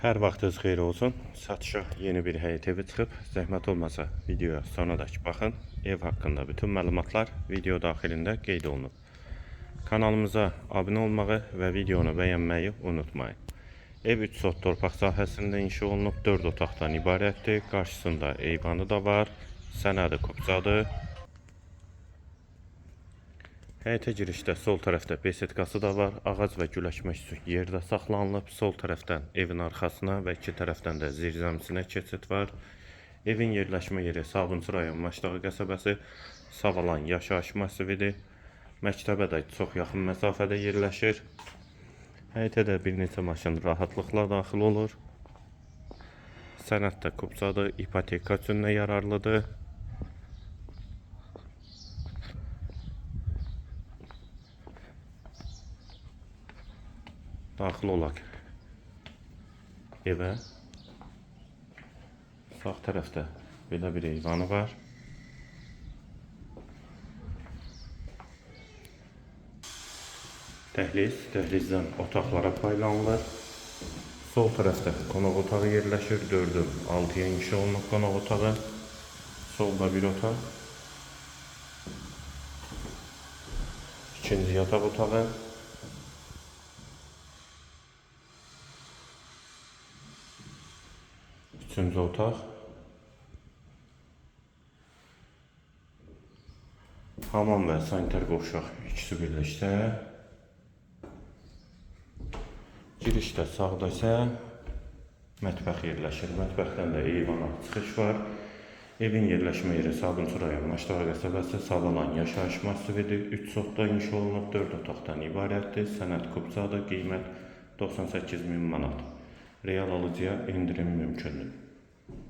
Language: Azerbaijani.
Hər vaxtınız xeyir olsun. Satışa yeni bir həyət evi çıxıb. Zəhmət olmasa videoya sonadək baxın. Ev haqqında bütün məlumatlar video daxilində qeyd olunub. Kanalımıza abunə olmağı və videonu bəyənməyi unutmayın. Ev 3 sot torpaq sahəsində inşa olunub, 4 otaqdan ibarətdir. Qarşısında eyvanı da var, sənədi kubcadır. Həyətə girişdə sol tərəfdə besetkası da var. Ağac və gül əkmək üçün yerdə saxlanılıb. Sol tərəfdən evin arxasına və iki tərəfdən də zirzəmisinə keçid var. Evin yerləşmə yeri Sabunçu rayon Maçdağı qəsəbəsi, Savalan yaşayış massividir. Məktəbə də çox yaxın məsafədə yerləşir. Həyətə də bir neçə maşın rahatlıqla daxil olur. Sənəd də kubcadır, ipoteka üçün də yararlıdır. Daxil olaq evə. Sağ tərəfdə belə bir eyvanı var. Dəhlizdən otaqlara paylanılır. Sol tərəfdə qonaq otağı yerləşir. 4-ün 6-ya inşa olunub qonaq otağı. Solda bir otaq. İkinci yataq otağı. Üçüncü otaq. Hamam və sanitar qovşaq ikisi birlikdə. Girişdə sağda isə mətbəx yerləşir. Mətbəxdən də eyvana çıxış var. Evin yerləşmə yeri Sabunçu rayon Maçdağı qəsəbəsi, Savalan yaşayış massividir. 3 sotda inşa olunub, 4 otaqdan ibarətdir. Sənəd kubcadır, qiymət 98.000 manat. Real alıcıya indirim mümkündür.